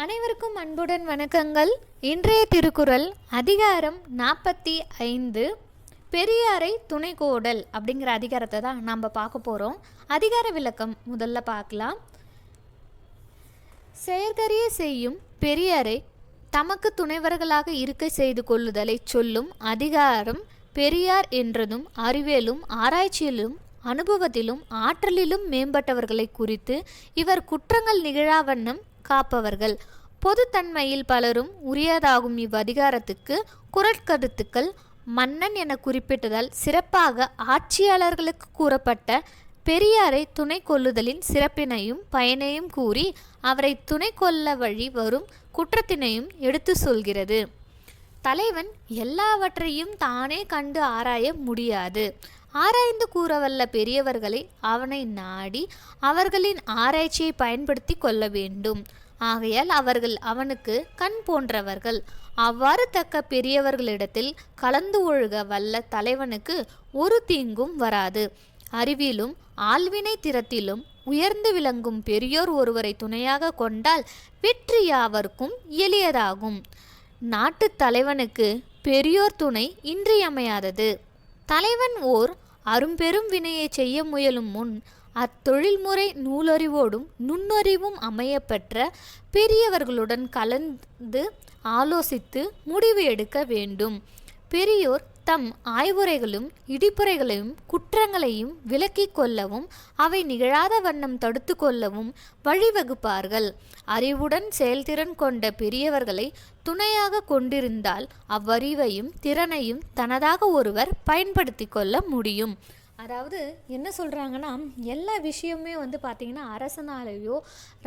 அனைவருக்கும் அன்புடன் வணக்கங்கள். இன்றைய திருக்குறள் அதிகாரம் 45 பெரியாரை துணைக்கோடல் அப்படிங்கிற அதிகாரத்தை தான் நாம் பார்க்க போகிறோம். அதிகார விளக்கம் முதல்ல பார்க்கலாம். செயற்கரிய செய்யும் பெரியாரை தமக்கு துணைவர்களாக இருக்க செய்து கொள்ளுதலை சொல்லும் அதிகாரம் பெரியார் என்றதும் அறிவியலும் ஆராய்ச்சியிலும் அனுபவத்திலும் ஆற்றலிலும் மேம்பட்டவர்களை குறித்து இவர் குற்றங்கள் நிகழாவண்ணம் காப்பவர்கள். பொதுத்தன்மையில் பலரும் உரியதாகும் இவ்வதிகாரத்துக்கு குறட்கருத்துக்கள் மன்னன் என குறிப்பிட்டதால் சிறப்பாக ஆட்சியாளர்களுக்கு கூறப்பட்ட பெரியாரை துணை கொள்ளுதலின் சிறப்பினையும் பயனையும் கூறி அவரை துணை கொள்ள வழி வரும் குற்றத்தினையும் எடுத்து சொல்கிறது. தலைவன் எல்லாவற்றையும் தானே கண்டு ஆராய முடியாது. ஆராய்ந்து கூறவல்ல பெரியவர்களை அவனை நாடி அவர்களின் ஆராய்ச்சியை பயன்படுத்தி கொள்ள வேண்டும். ஆகையால் அவர்கள் அவனுக்கு கண் போன்றவர்கள். அவ்வாறு தக்க பெரியவர்களிடத்தில் கலந்து ஒழுக வல்ல தலைவனுக்கு ஒரு தீங்கும் வராது. அறிவிலும் ஆள்வினை திறத்திலும் உயர்ந்து விளங்கும் பெரியோர் ஒருவரை துணையாக கொண்டால் வெற்றி யாவர்க்கும் எளியதாகும். நாட்டு தலைவனுக்கு பெரியோர் துணை இன்றியமையாதது. தலைவன் ஓர் அரும்பெரும் வினையை செய்ய முயலும் முன் அத்தொழில்முறை நூலறிவோடும் நுண்ணறிவும் அமையப்பெற்ற பெரியவர்களுடன் கலந்து ஆலோசித்து முடிவு எடுக்க வேண்டும். பெரியோர் தம் ஆய்வுரைகளும் இடிப்புரைகளையும் குற்றங்களையும் விலக்கிக் கொள்ளவும் அவை நிகழாத வண்ணம் தடுத்து கொள்ளவும் வழிவகுப்பார்கள். அறிவுடன் செயல்திறன் கொண்ட பெரியவர்களை துணையாக கொண்டிருந்தால் அவ்வறிவையும் திறனையும் தனதாக ஒருவர் பயன்படுத்தி கொள்ள முடியும். அதாவது என்ன சொல்கிறாங்கன்னா, எல்லா விஷயமே பார்த்திங்கன்னா அரசனாலேயோ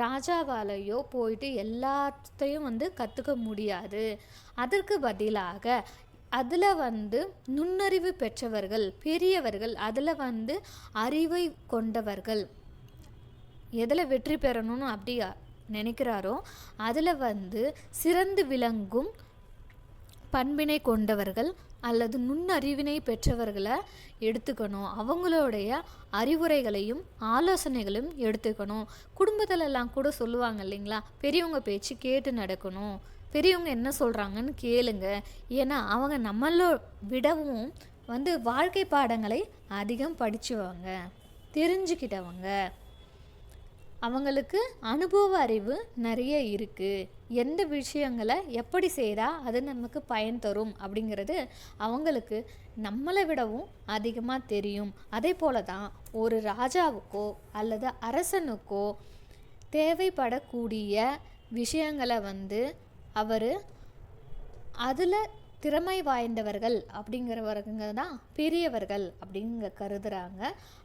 ராஜாவாலேயோ போயிட்டு எல்லாத்தையும் கற்றுக்க முடியாது. அதற்கு பதிலாக அதில் நுண்ணறிவு பெற்றவர்கள் பெரியவர்கள், அதில் அறிவை கொண்டவர்கள் எதில் வெற்றி பெறணும்னு அப்படி நினைக்கிறாரோ அதில் சிறந்து விளங்கும் பண்பினை கொண்டவர்கள் அல்லது நுண்ணறிவினை பெற்றவர்களை எடுத்துக்கணும். அவங்களுடைய அறிவுரைகளையும் ஆலோசனைகளையும் எடுத்துக்கணும். குடும்பத்திலலாம் கூட சொல்லுவாங்க இல்லைங்களா, பெரியவங்க பேச்சு கேட்டு நடக்கணும், பெரியவங்க என்ன சொல்கிறாங்கன்னு கேளுங்க. ஏன்னா அவங்க நம்மளோ விடவும் வாழ்க்கை பாடங்களை அதிகம் படித்தவங்க, தெரிஞ்சுக்கிட்டவங்க, அவங்களுக்கு அனுபவ அறிவு நிறைய இருக்குது. எந்த விஷயங்களை எப்படி செய்தால் அது நமக்கு பயன் தரும் அப்படிங்கிறது அவங்களுக்கு நம்மளை விடவும் அதிகமாக தெரியும். அதே போல தான் ஒரு ராஜாவுக்கோ அல்லது அரசனுக்கோ தேவைப்படக்கூடிய விஷயங்களை அவர் அதில் திறமை வாய்ந்தவர்கள் அப்படிங்கிறவங்க தான் பெரியவர்கள் அப்படிங்க கருதுகிறாங்க.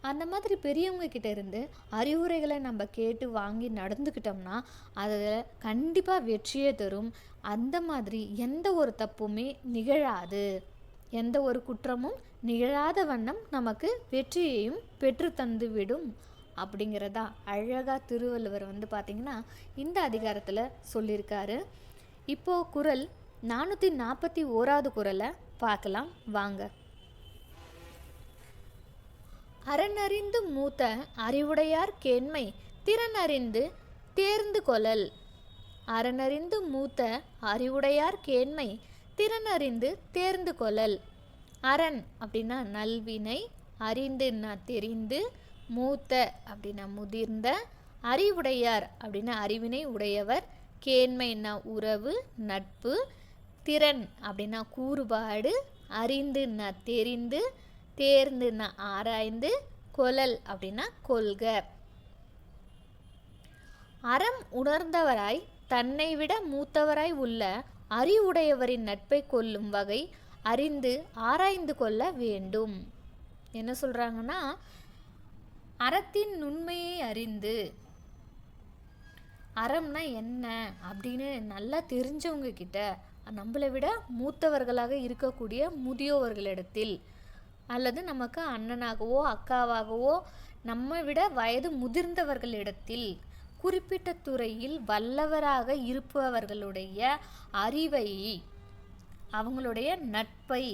அந்த மாதிரி பெரியவங்க கிட்ட இருந்து அறிவுரைகளை நம்ம கேட்டு வாங்கி நடந்துக்கிட்டோம்னா அதில் கண்டிப்பாக வெற்றியே தரும். அந்த மாதிரி எந்த ஒரு தப்புமே நிகழாது, எந்த ஒரு குற்றமும் நிகழாத வண்ணம் நமக்கு வெற்றியையும் பெற்று தந்து விடும் அப்படிங்கிறதா அழகாக திருவள்ளுவர் பார்த்திங்கன்னா இந்த அதிகாரத்தில் சொல்லியிருக்காரு. இப்போது குறள் 441வது குறளை பார்க்கலாம் வாங்க. அறனறிந்து மூத்த அறிவுடையார் கேண்மை திறனறிந்து தேர்ந்து கொள்ளல். அறனறிந்து மூத்த அறிவுடையார் கேண்மை திறனறிந்து தேர்ந்து கொள்ளல். அரண் அப்படின்னா நல்வினை, அறிந்துன்னா தெரிந்து, மூத்த அப்படின்னா முதிர்ந்த, அறிவுடையார் அப்படின்னா அறிவினை உடையவர், கேண்மைன்னா உறவு நட்பு, திறன் அப்படின்னா கூறுபாடு, அறிந்துன்னா தெரிந்து, தேர்ந்துன்னா ஆராய்ந்து, கொள்ளல் அப்படின்னா கொள்க. அறம் உணர்ந்தவராய் தன்னை விட மூத்தவராய் உள்ள அறிவுடையவரின் நட்பை கொள்ளும் வகை அறிந்து ஆராய்ந்து கொள்ள வேண்டும். என்ன சொல்கிறாங்கன்னா, அறத்தின் நுண்மையை அறிந்து, அறம்னா என்ன அப்படின்னு நல்லா தெரிஞ்சவங்க கிட்ட, நம்மளை விட மூத்தவர்களாக இருக்கக்கூடிய முதியோர்களிடத்தில் அல்லது நமக்கு அண்ணனாகவோ அக்காவாகவோ நம்மை விட வயது முதிர்ந்தவர்களிடத்தில் குறிப்பிட்ட துறையில் வல்லவராக இருப்பவர்களுடைய அறிவை, அவங்களுடைய நட்பை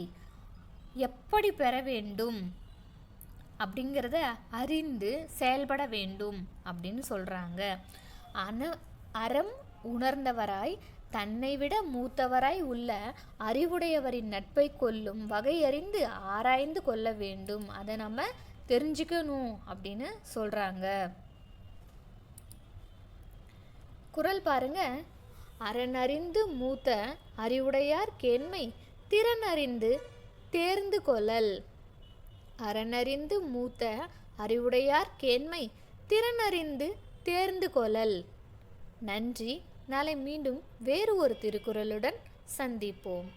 எப்படி பெற வேண்டும் அப்படிங்கிறத அறிந்து செயல்பட வேண்டும் அப்படின்னு சொல்கிறாங்க. அறம் உணர்ந்தவராய் தன்னை விட மூத்தவராய் உள்ள அறிவுடையவரின் நட்பை கொள்ளும் வகையறிந்து ஆராய்ந்து கொள்ள வேண்டும். அதை நம்ம தெரிஞ்சுக்கணும் அப்படின்னு சொல்கிறாங்க. குறள் பாருங்க. அறனறிந்து மூத்த அறிவுடையார் கேண்மை திறனறிந்து தேர்ந்து கொள்ளல். அறனறிந்து மூத்த அறிவுடையார் கேண்மை திறனறிந்து தேர்ந்து கொள்ளல். நன்றி. நாளை மீண்டும் வேறு ஒரு திருக்குறளுடன் சந்திப்போம்.